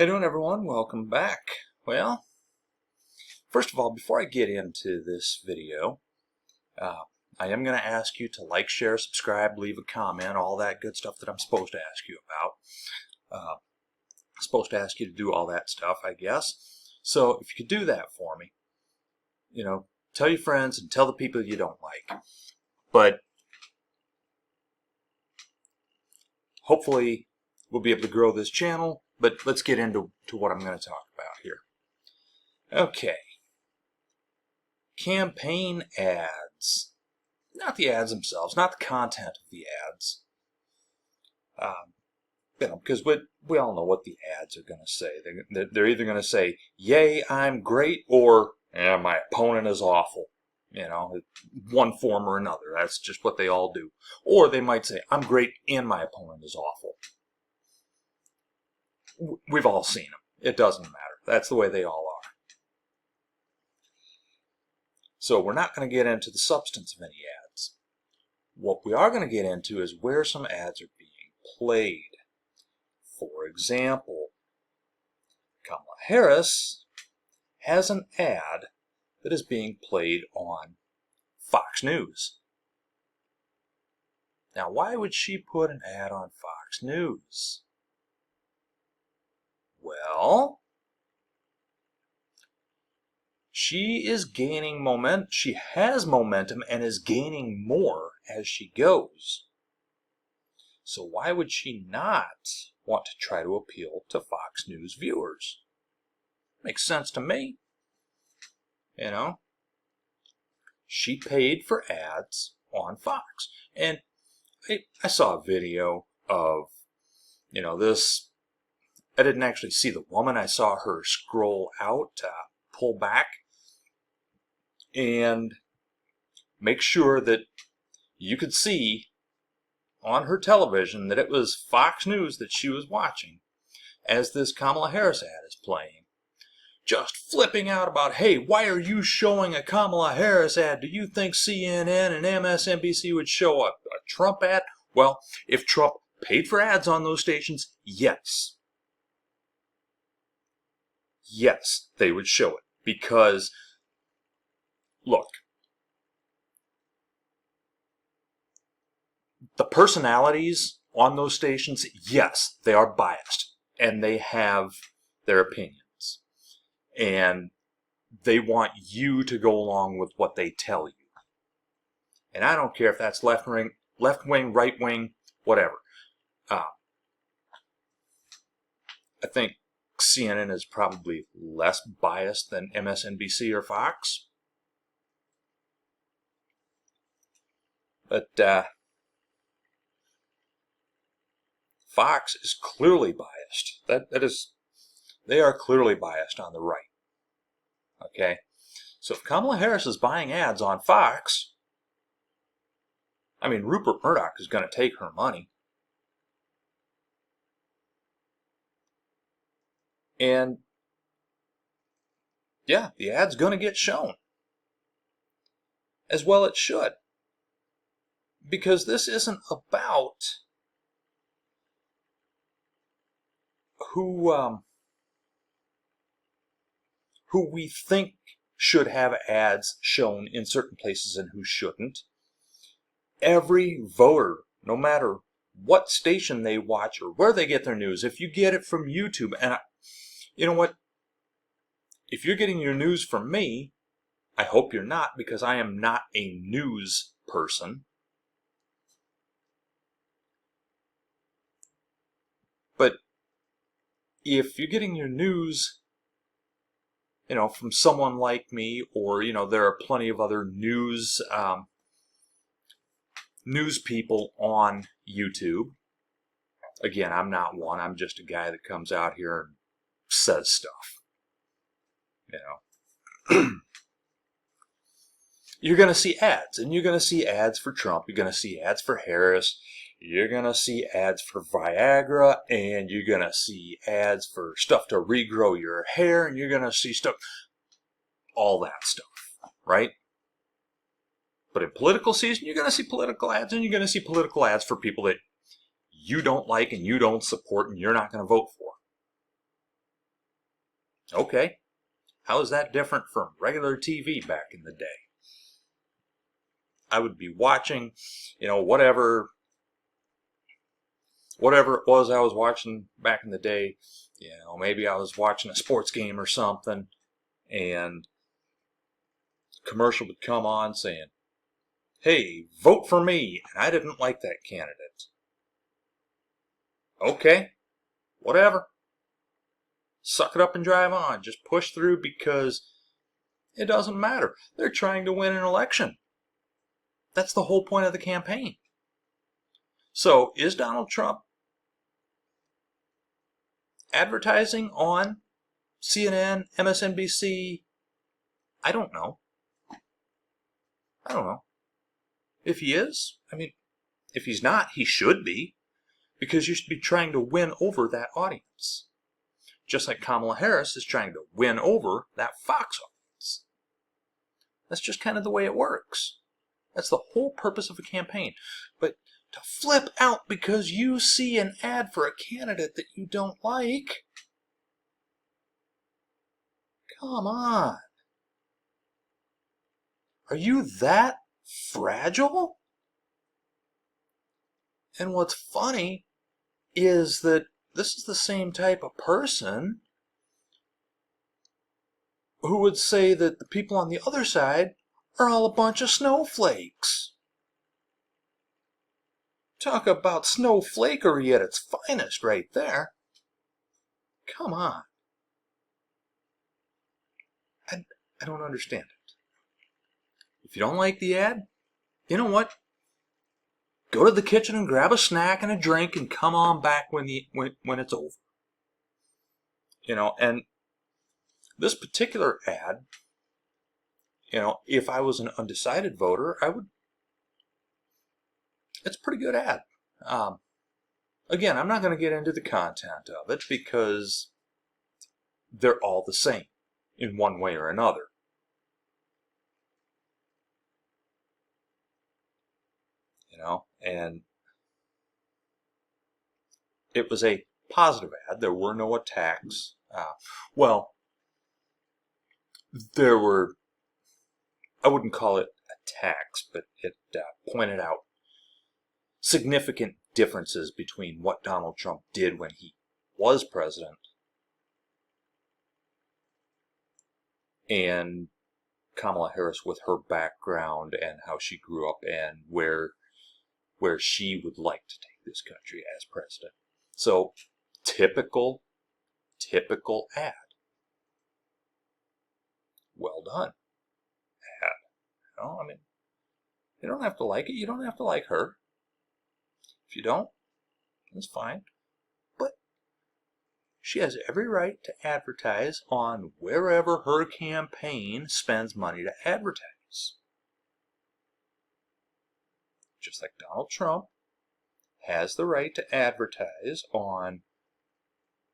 How you doing, everyone? Welcome back. Well, first of all, before I get into this video, I am going to ask you to like, share, subscribe, leave a comment, all that good stuff that I'm supposed to ask you about. I'm supposed to ask you to do all that stuff, I guess. So if you could do that for me, tell your friends and tell the people you don't like. But hopefully we'll be able to grow this channel. But let's get into what I'm going to talk about here. Okay. Campaign ads. Not the ads themselves, not the content of the ads. Because we all know what the ads are going to say. They're either going to say, "Yay, I'm great," or "My opponent is awful." One form or another. That's just what they all do. Or they might say, "I'm great and my opponent is awful." We've all seen them. It doesn't matter. That's the way they all are. So we're not going to get into the substance of any ads. What we are going to get into is where some ads are being played. For example, Kamala Harris has an ad that is being played on Fox News. Now, why would she put an ad on Fox News? Well, she is gaining momentum. She has momentum and is gaining more as she goes. So why would she not want to try to appeal to Fox News viewers? Makes sense to me. She paid for ads on Fox. And I saw a video of, this. I didn't actually see the woman. I saw her scroll out, pull back, and make sure that you could see on her television that it was Fox News that she was watching as this Kamala Harris ad is playing. Just flipping out about, "Hey, why are you showing a Kamala Harris ad? Do you think CNN and MSNBC would show a Trump ad?" Well, if Trump paid for ads on those stations, yes. Yes, they would show it. Because, look, the personalities on those stations, yes, they are biased. And they have their opinions. And they want you to go along with what they tell you. And I don't care if that's left wing, right wing, whatever. I think CNN is probably less biased than MSNBC or Fox. But Fox is clearly biased. They are clearly biased on the right. Okay? So if Kamala Harris is buying ads on Fox, Rupert Murdoch is going to take her money. And yeah, the ad's going to get shown. As well it should. Because this isn't about who we think should have ads shown in certain places and who shouldn't. Every voter, no matter what station they watch or where they get their news, if you get it from YouTube, and you know what? If you're getting your news from me, I hope you're not, because I am not a news person. But if you're getting your news, from someone like me, or, there are plenty of other news people on YouTube. Again, I'm not one. I'm just a guy that comes out here and says stuff. You're going to see ads, and you're going to see ads for Trump. You're going to see ads for Harris. You're going to see ads for Viagra, and you're going to see ads for stuff to regrow your hair, and you're going to see stuff, all that stuff, right? But in political season, you're going to see political ads, and you're going to see political ads for people that you don't like and you don't support and you're not going to vote for. Okay, how is that different from regular TV back in the day? I would be watching, whatever it was I was watching back in the day. Maybe I was watching a sports game or something, and a commercial would come on saying, "Hey, vote for me," and I didn't like that candidate. Okay, whatever. Suck it up and drive on. Just push through, because it doesn't matter. They're trying to win an election. That's the whole point of the campaign. So, is Donald Trump advertising on CNN, MSNBC? I don't know. If he is, if he's not, he should be, because you should be trying to win over that audience. Just like Kamala Harris is trying to win over that Fox audience. That's just kind of the way it works. That's the whole purpose of a campaign. But to flip out because you see an ad for a candidate that you don't like, come on. Are you that fragile? And what's funny is that this is the same type of person who would say that the people on the other side are all a bunch of snowflakes. Talk about snowflakery at its finest right there. Come on. I don't understand it. If you don't like the ad, you know what? Go to the kitchen and grab a snack and a drink and come on back when it's over. And this particular ad, if I was an undecided voter, it's a pretty good ad. Again, I'm not going to get into the content of it because they're all the same in one way or another. And it was a positive ad. There were no attacks. There were, I wouldn't call it attacks, but it pointed out significant differences between what Donald Trump did when he was president and Kamala Harris with her background and how she grew up and where she would like to take this country as president. So, typical ad. Well done ad. You don't have to like it. You don't have to like her. If you don't, that's fine. But she has every right to advertise on wherever her campaign spends money to advertise. Just like Donald Trump has the right to advertise on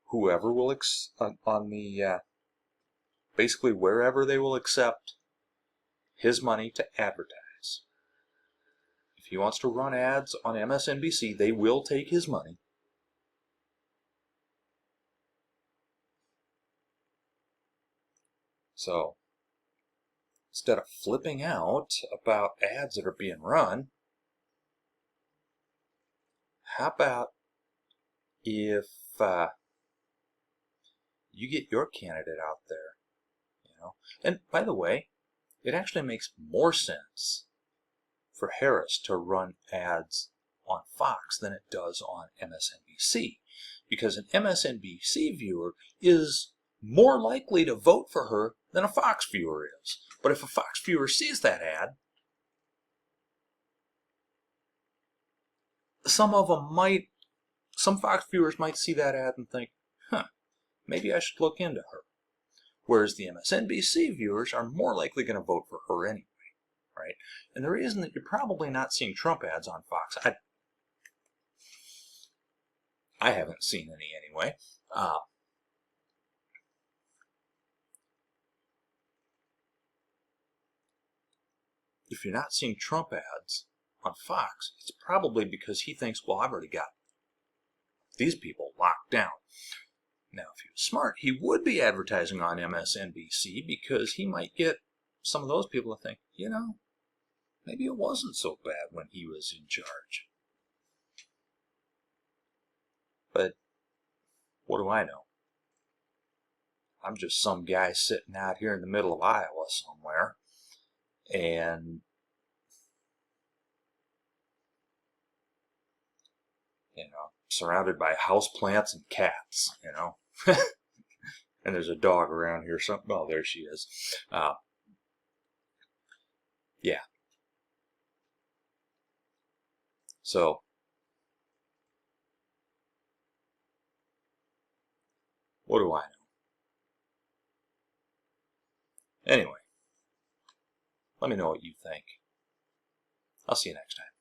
whoever will basically wherever they will accept his money to advertise. If he wants to run ads on MSNBC, they will take his money. So, instead of flipping out about ads that are being run, how about if you get your candidate out there, And by the way, it actually makes more sense for Harris to run ads on Fox than it does on MSNBC, because an MSNBC viewer is more likely to vote for her than a Fox viewer is. But if a Fox viewer sees that ad, some Fox viewers might see that ad and think, maybe I should look into her. Whereas the MSNBC viewers are more likely going to vote for her anyway, right? And the reason that you're probably not seeing Trump ads on Fox, I haven't seen any anyway. If you're not seeing Trump ads on Fox, it's probably because he thinks, well, I've already got these people locked down. Now, if he was smart, he would be advertising on MSNBC because he might get some of those people to think, you know, maybe it wasn't so bad when he was in charge. But what do I know? I'm just some guy sitting out here in the middle of Iowa somewhere, and surrounded by houseplants and cats, and there's a dog around here. Oh, there she is. Yeah. So, what do I know? Anyway, let me know what you think. I'll see you next time.